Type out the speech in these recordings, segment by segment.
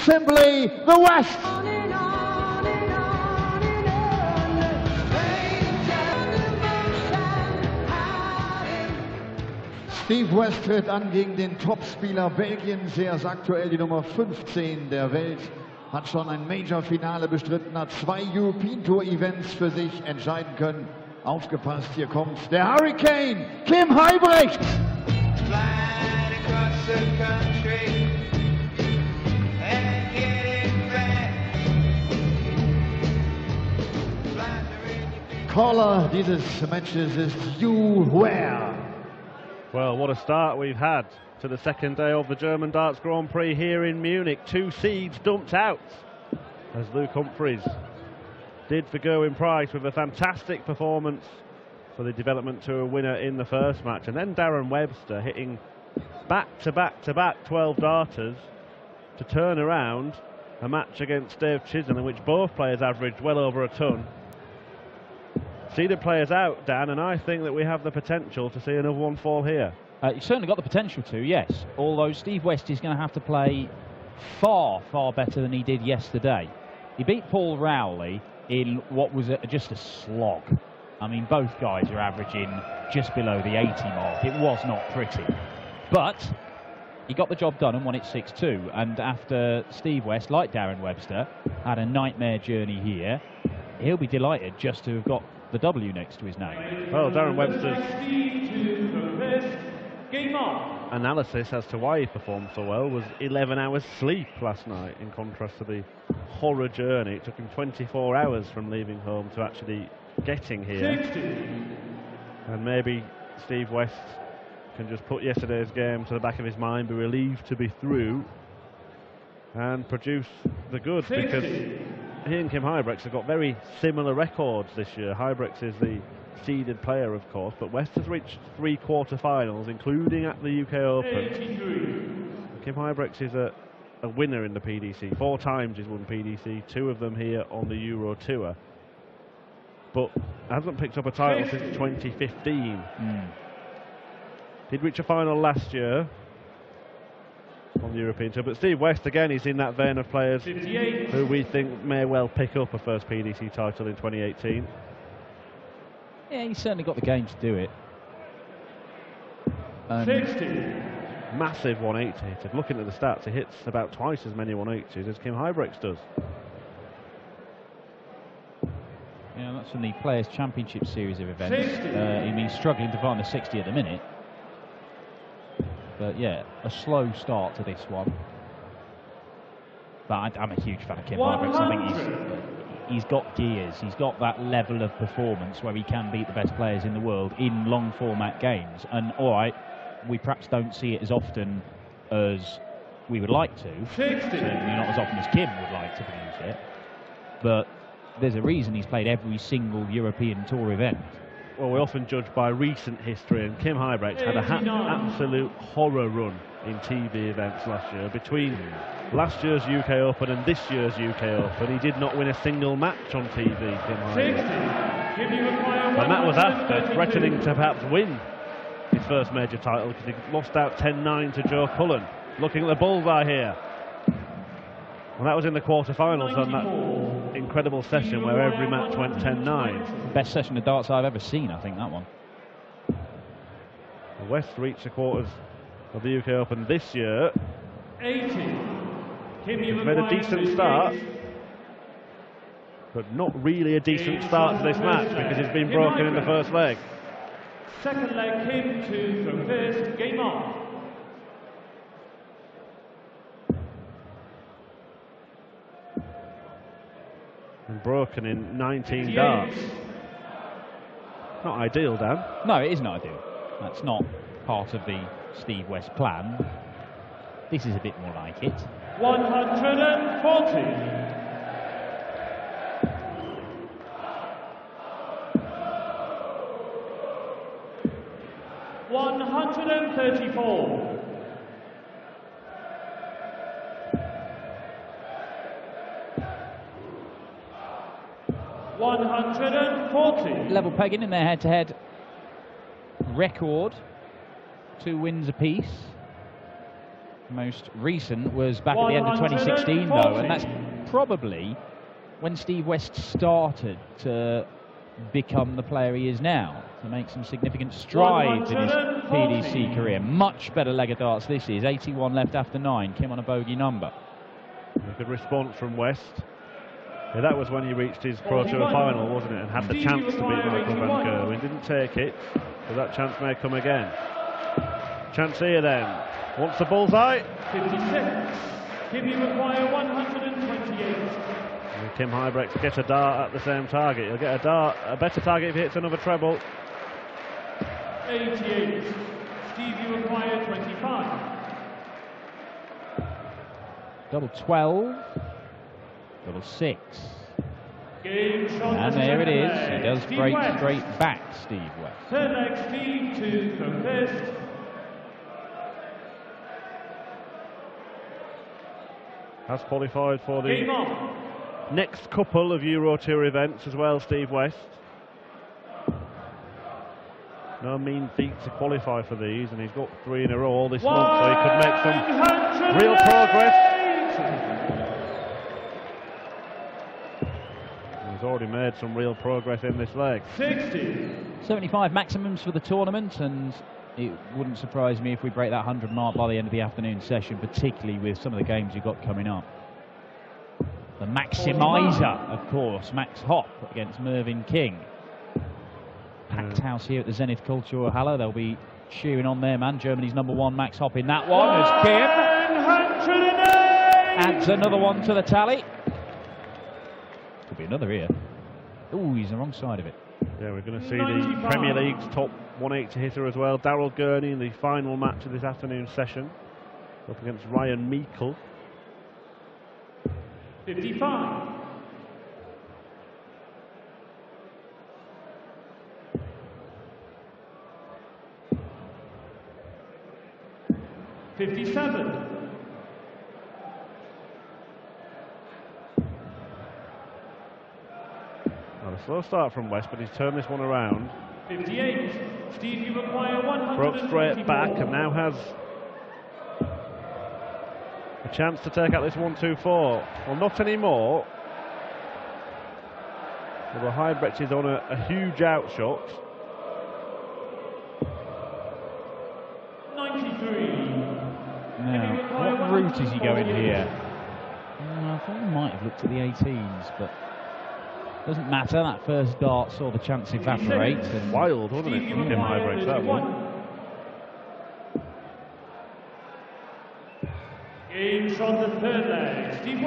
simply the West. Steve West tritt an gegen den Topspieler Belgiens. Er ist aktuell die Nummer 15 der Welt. Hat schon ein Major-Finale bestritten, hat 2 European Tour Events für sich entscheiden können. Aufgepasst, hier kommt der Hurricane, Kim Huybrechts. Caller dieses Matches ist Huybrechts. Well, what a start we've had to the second day of the German Darts Grand Prix here in Munich. 2 seeds dumped out, as Luke Humphries did for Gerwyn Price with a fantastic performance for the Development Tour winner in the first match. And then Darren Webster hitting back-to-back 12 darters to turn around a match against Dave Chisholm in which both players averaged well over a ton. See the players out, Dan, and I think that we have the potential to see another one fall here. You've certainly got the potential to, yes. Although Steve West is going to have to play far, far better than he did yesterday. He beat Paul Rowley in what was just a slog. I mean, both guys are averaging just below the 80 mark. It was not pretty. But he got the job done and won it 6-2. And after Steve West, like Darren Webster, had a nightmare journey here, he'll be delighted just to have got the W next to his name. Well, Darren Webster's analysis as to why he performed so well was 11 hours sleep last night, in contrast to the horror journey. It took him 24 hours from leaving home to actually getting here. And maybe Steve West can just put yesterday's game to the back of his mind, be relieved to be through, and produce the goods, because he and Kim Huybrechts have got very similar records this year. Huybrechts is the seeded player, of course, but West has reached 3 quarter-finals, including at the UK Open. 83. Kim Huybrechts is a winner in the PDC. 4 times he's won PDC, 2 of them here on the Euro Tour, but hasn't picked up a title since 2015. Did reach a final last year on the European Tour, but Steve West again is in that vein of players who we think may well pick up a first PDC title in 2018. Yeah, he's certainly got the game to do it. 60. Massive 180. Looking at the stats, he hits about twice as many 180s as Kim Huybrechts does. Yeah, that's from the Players' Championship series of events. I mean, he's struggling to find a 60 at the minute. But yeah, a slow start to this one. But I'm a huge fan of Kim Huybrechts. I think he's got gears. He's got that level of performance where he can beat the best players in the world in long format games. And all right, we perhaps don't see it as often as we would like to. Certainly not as often as Kim would like to produce it. But there's a reason he's played every single European Tour event. Well, we often judge by recent history, and Kim Huybrechts had an absolute horror run in TV events last year. Between last year's UK Open and this year's UK Open, he did not win a single match on TV, Kim Huybrechts. And that was after threatening to perhaps win his first major title, because he lost out 10-9 to Joe Cullen. Looking at the bullseye here. Well, that was in the quarter-finals on that incredible session where every match went 10-9. Best session of darts I've ever seen, I think, that one. West reached the quarters of the UK Open this year. 80. He's made a decent start, but not really a decent start to this match, because it's been broken in the first leg. Second leg, Kim to throw first, game on. And broken in 19 darts. Not ideal, Dan. No, it isn't ideal. That's not part of the Steve West plan. This is a bit more like it. 140. $134. 140. Level pegging in their head-to-head record. 2 wins apiece. Most recent was back at the end of 2016, though, and that's probably when Steve West started to become the player he is now, to make some significant strides in his PDC career. Much better leg of darts this is. 81 left after 9. Kim on a bogey number. A good response from West. Yeah, that was when he reached his Pro Tour final, wasn't it? And had the chance to beat Michael van Gerwen. Didn't take it, but that chance may come again. Chance here then. Wants the bullseye. 56. Kim, you require 128. And Kim Huybrechts gets a dart at the same target. He'll get a better target if he hits another treble. 88. Steve, you require 25. Double 12. Double 6. And there it is. He does break straight back, Steve West. Third leg, Steve, to throw first. Has qualified for the next couple of Euro Tour events as well, Steve West. No mean feat to qualify for these, and he's got 3 in a row all this month, so he could make some real progress. He's already made some real progress in this leg. 60. 75 maximums for the tournament, and it wouldn't surprise me if we break that 100 mark by the end of the afternoon session, particularly with some of the games you've got coming up. The maximizer, of course, Max Hopp against Mervyn King. Packed house here at the Zenith Cultural Halle. They'll be cheering on their man, Germany's #1 Max Hopp in that one, as Kim adds another one to the tally. Could be another here. Oh, he's on the wrong side of it. Yeah, we're going to see the Premier League's top 180 hitter as well, Daryl Gurney, in the final match of this afternoon session, up against Ryan Meikle. 55. 57. Well, a slow start from West, but he's turned this one around. 58. Steve, you require 100. Broke straight back and now has a chance to take out this 1-2-4. Well, not anymore. Well, Huybrechts is on a huge outshot. 93. Now, what route is he going here? I thought he might have looked at the 18s, but doesn't matter. That first dart saw the chance evaporate. And wild, wasn't it, from Kim Huybrechts, that one? Games on the third leg. Steve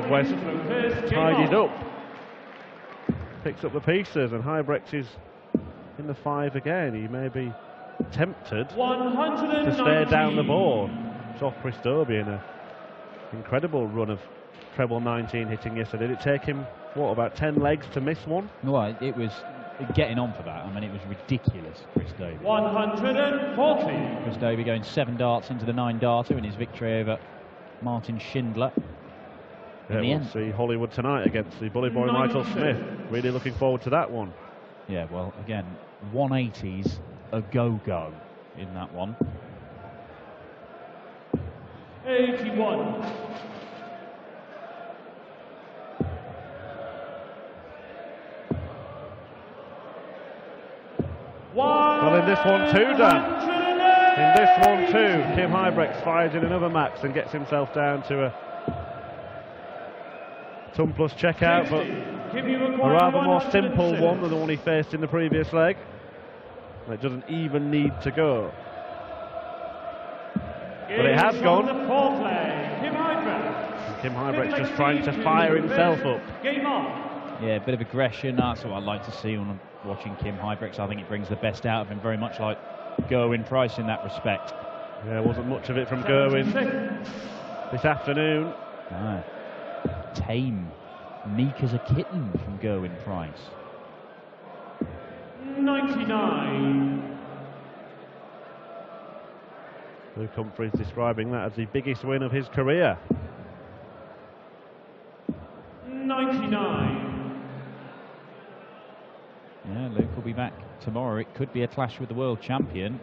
West tidied up. Picks up the pieces, and Huybrechts is in the 5 again. He may be tempted to stare down the board. It's off Christobi in an incredible run of treble 19 hitting yesterday. Did it take him, what, about 10 legs to miss one? Well, it was getting on for that. I mean, it was ridiculous, Christobi. 140. Christobi going 7 darts into the 9-darter in his victory over Martin Schindler. Yeah, we'll see Hollywood tonight against the bully boy Michael Smith. Really looking forward to that one. Yeah, well, again, 180s a go-go in that one. 81. Well, in this one too, Dan. In this one too, Kim Huybrechts fires in another max and gets himself down to a ton plus checkout, but a rather more simple one than the one he faced in the previous leg. It doesn't even need to go. But it has gone. And Kim Huybrechts just trying to fire himself up. Yeah, a bit of aggression. That's what I like to see when I'm watching Kim Huybrechts. I think it brings the best out of him, very much like Gerwyn Price in that respect. Yeah, wasn't much of it from Gerwyn this afternoon. No. Tame, meek as a kitten from Gerwyn Price. 99. Luke Humphries describing that as the biggest win of his career. 99. Yeah, Luke will be back tomorrow. It could be a clash with the world champion.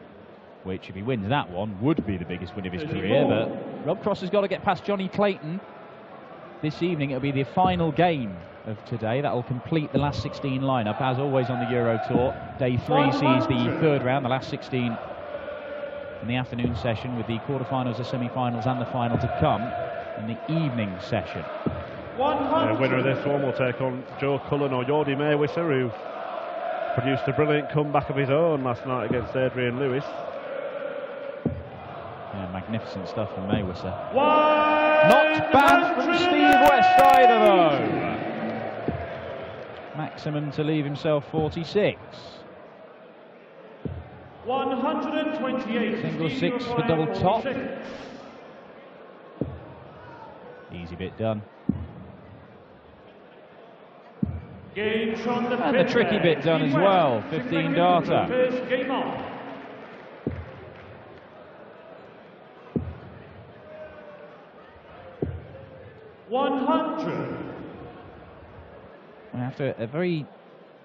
which, if he wins that one, would be the biggest win of his career. But Rob Cross has got to get past Johnny Clayton this evening. It'll be the final game of today. That'll complete the last 16 lineup, as always on the Euro Tour. Day 3 sees the third round, the last 16 in the afternoon session, with the quarterfinals, the semi-finals and the final to come in the evening session. The winner of this one will take on Joe Cullen or Jordi Maywisser, who produced a brilliant comeback of his own last night against Adrian Lewis. Yeah, magnificent stuff from Maywisser. Not bad from Steve West either, though. Maximum to leave himself 46. 128. Single six for double top. Easy bit done. And a tricky bit done as well. 15 darter. First game off. After a very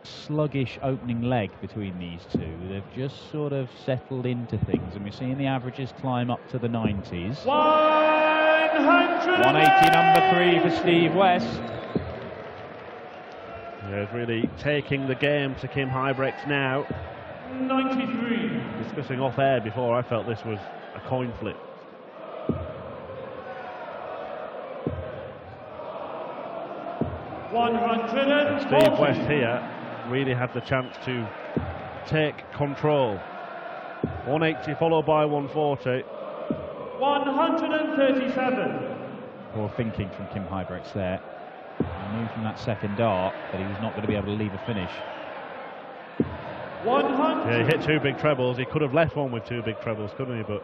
sluggish opening leg between these two, they've just sort of settled into things, and we're seeing the averages climb up to the 90s. 180 number 3 for Steve West. Yeah, he's really taking the game to Kim Huybrechts now. 93. Discussing off air before, I felt this was a coin flip. Steve West here really had the chance to take control. 180 followed by 140. 137. Poor thinking from Kim Huybrechts there. He knew from that second dart that he was not going to be able to leave a finish. 100. Yeah, he hit 2 big trebles. He could have left one with 2 big trebles, couldn't he? But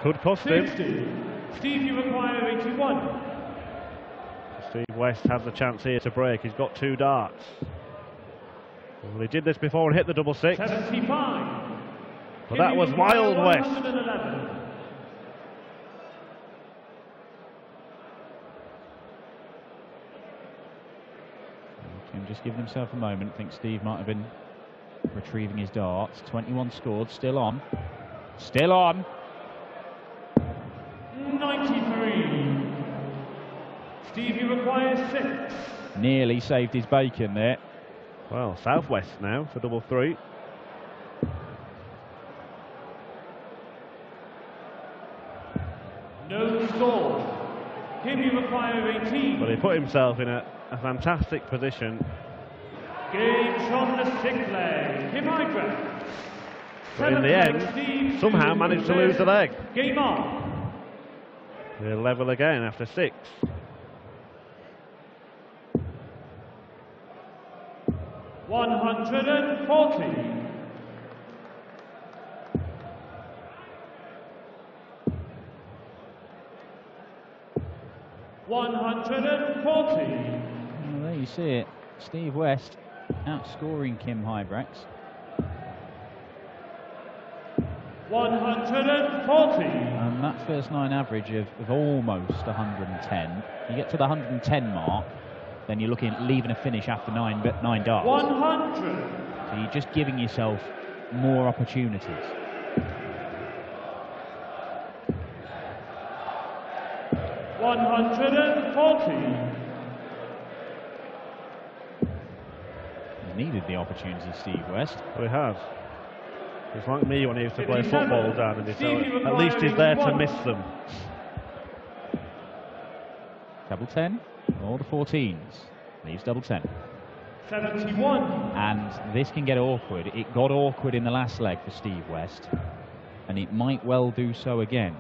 could cost him. Steve, you require 81. Steve West has the chance here to break. He's got 2 darts. Well, he did this before and hit the double 6. 75. But that was Wild West. 111. Kim just giving himself a moment. I think Steve might have been retrieving his darts. 21 scored, still on. Still on. 93. Steve, you require 6. Nearly saved his bacon there. Well, Southwest now for double 3. No score. Kim, you require 18. But he put himself in a fantastic position. Gauge on the 6th leg. Kim Huybrechts. But in the end, somehow managed to lose the leg. Game on. They're level again after 6. $140. 140. Well, there you see it. Steve West outscoring Kim Huybrechts. 140. And that first 9 average of almost 110. You get to the 110 mark, then you're looking at leaving a finish after 9 darts. 100. So you're just giving yourself more opportunities. $140. He's needed the opportunity, Steve West. We have. It's like me when I used to play football down in this. At least he's there to miss them. Double 10 or the 14s. Leaves double 10. 71. And this can get awkward. It got awkward in the last leg for Steve West, and it might well do so again.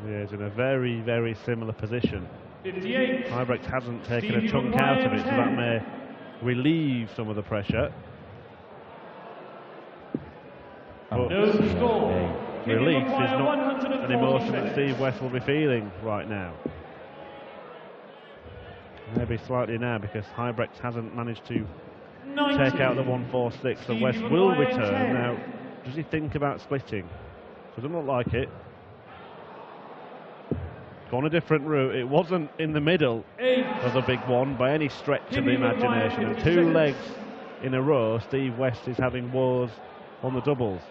Yeah, he's in a very, very similar position. 58. Huybrechts hasn't taken a chunk out of it, so that may relieve some of the pressure. But No score. release is not an emotion that Steve West will be feeling right now. Maybe slightly now, because Huybrechts hasn't managed to 90. take out the 146, so West will return. Now, does he think about splitting? Doesn't look like it. Gone a different route. It wasn't in the middle of the big one by any stretch of the imagination. And 2 legs in a row, Steve West is having woes on the doubles.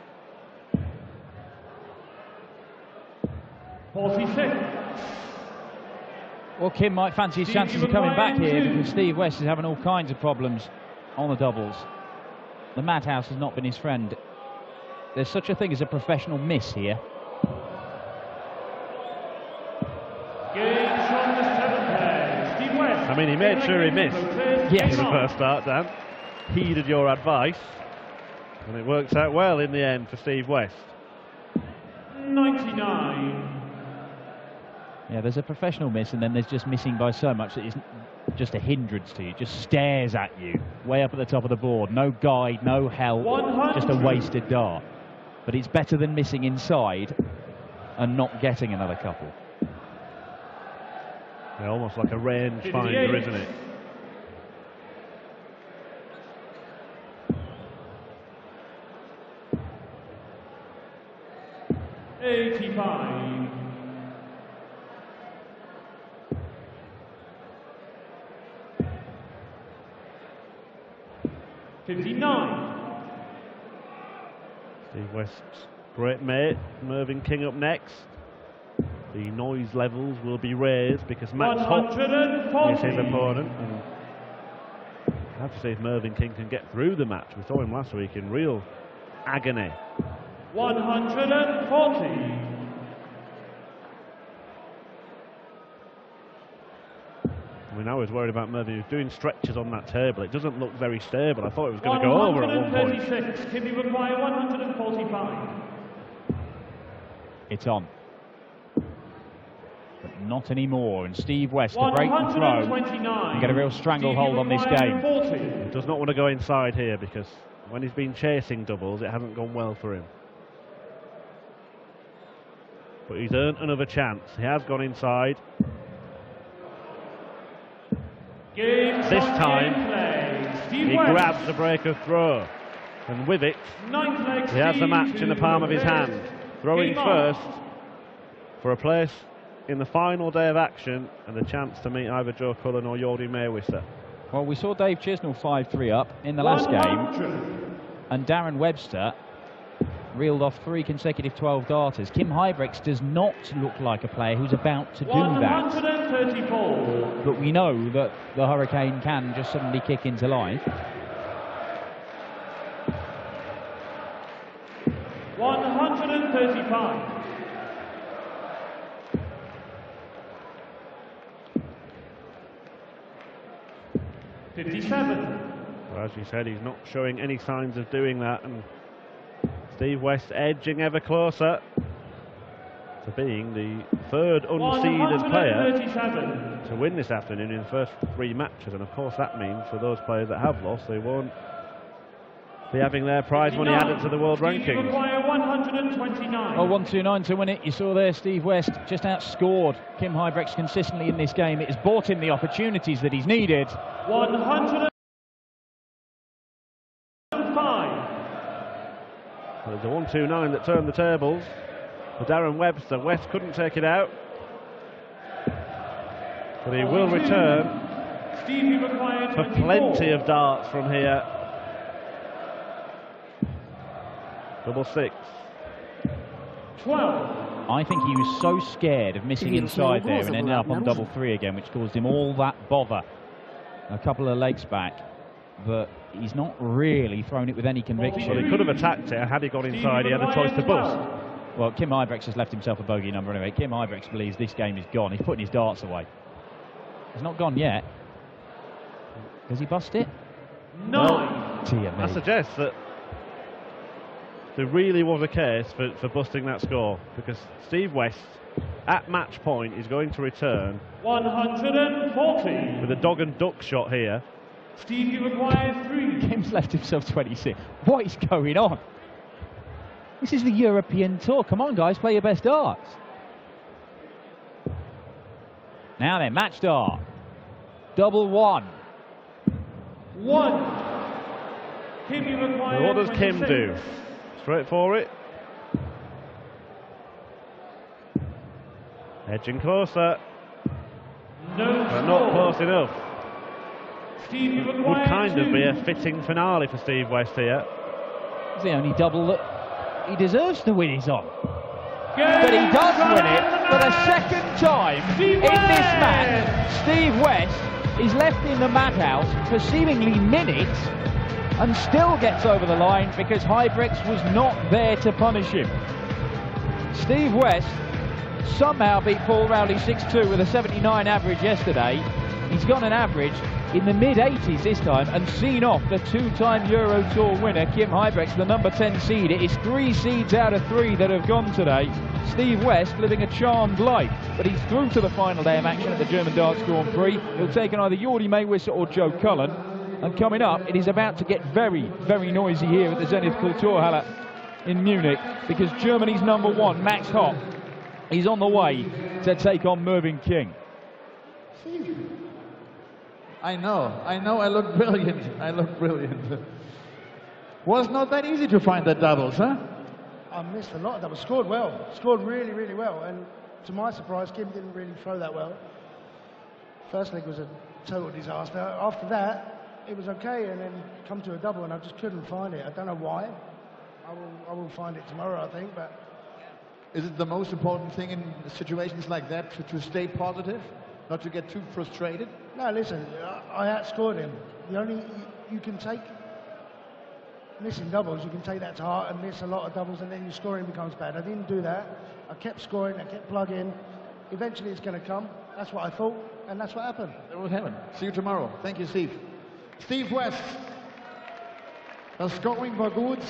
46. Well, Kim might fancy his chances of coming back here because Steve West is having all kinds of problems on the doubles. The madhouse has not been his friend. There's such a thing as a professional miss here. Games from the 7th play. Steve West. I mean, he made sure he missed Yes. in the first start, Dan. Heeded your advice, and it works out well in the end for Steve West. 99. Yeah, there's a professional miss, and then there's just missing by so much that it's just a hindrance to you. Just stares at you, way up at the top of the board. No guide, no help, 100. just a wasted dart. But it's better than missing inside and not getting another couple. Yeah, almost like a range finder, isn't it? $85. 59. Steve West's great mate, Mervyn King, up next. The noise levels will be raised because Max Hopp is his opponent. And I have to see if Mervyn King can get through the match. We saw him last week in real agony. 140. I mean, I was worried about Mervyn. He was doing stretches on that table. It doesn't look very stable. I thought it was going to go over at one point. 136. Can you require 145? It's on. But not anymore. And Steve West to break the throw and get a real stranglehold on this game. 40. He does not want to go inside here because when he's been chasing doubles, it hasn't gone well for him. But he's earned another chance. He has gone inside. This time, he grabs the break of throw. And with it, he has the match in the palm of his hand. Throwing first for a place in the final day of action and a chance to meet either Joe Cullen or Jordi Maywister. Well, we saw Dave Chisnell 5-3 up in the last game, and Darren Webster reeled off 3 consecutive 12-darters. Kim Huybrechts does not look like a player who's about to do that. 134. But we know that the Hurricane can just suddenly kick into life. 135. $57. Well, as you said, he's not showing any signs of doing that, and Steve West edging ever closer to being the third unseeded player to win this afternoon in the first 3 matches. And of course that means for those players that have lost, they won't be having their prize money added to the world rankings. 129. Oh, 129 to win it. You saw there Steve West just outscored Kim Huybrechts consistently in this game. It has bought him the opportunities that he's needed. 105. Well, there's a 129 that turned the tables for Darren Webster. West couldn't take it out, but he will return for plenty of darts from here. Double 6. 12. I think he was so scared of missing inside there and ending up on double 3 again, which caused him all that bother a couple of legs back, that he's not really thrown it with any conviction. Well, he could have attacked it. Had he gone inside, he had a choice to bust. Well, Kim Huybrechts has left himself a bogey number anyway. Kim Huybrechts believes this game is gone. He's putting his darts away. It's not gone yet. Does he bust it? 9. Dear me. That suggests that there really was a case for busting that score, because Steve West, at match point, is going to return 140. with a dog and duck shot here. Steve, you require 3. Kim's left himself 26. What is going on? This is the European Tour. Come on, guys, play your best darts. Now then, match dart. Double 1. 1. Kim, you require Now, what does Kim 26. do? Straight for it. Edging closer, No but not close enough. Steve Would kind of be a fitting finale for Steve West here. It's the only double that he deserves to win is on. But he does win it for the second time in this match. Steve West is left in the madhouse for seemingly minutes and still gets over the line because Huybrechts was not there to punish him. Steve West somehow beat Paul Rowley 6-2 with a 79 average yesterday. He's got an average in the mid-80s this time and seen off the two-time Euro Tour winner Kim Huybrechts, the number 10 seed. It is 3 seeds out of 3 that have gone today. Steve West living a charmed life, but he's through to the final day of action at the German Darts Grand Prix. He'll take on either Jordi Maywisse or Joe Cullen. And coming up, it is about to get very, very noisy here at the Zenith Kulturhalle in Munich, because Germany's number 1, Max Hopp, is on the way to take on Mervyn King. I know, I look brilliant. Was not that easy to find that doubles, huh? I missed a lot of doubles. Scored well, scored really, really well. And to my surprise, Kim didn't really throw that well. First leg was a total disaster. After that, it was okay, and then come to a double, and I just couldn't find it. I don't know why. I will find it tomorrow, I think. But is it the most important thing in situations like that to stay positive, not to get too frustrated? no, listen, I outscored him. You can take missing doubles. You can take that to heart and miss a lot of doubles, and then your scoring becomes bad. I didn't do that. I kept scoring. I kept plugging. Eventually, it's going to come. That's what I thought, and that's what happened. It will happen. See you tomorrow. Thank you, Steve. Steve West. Das Scoring war gut.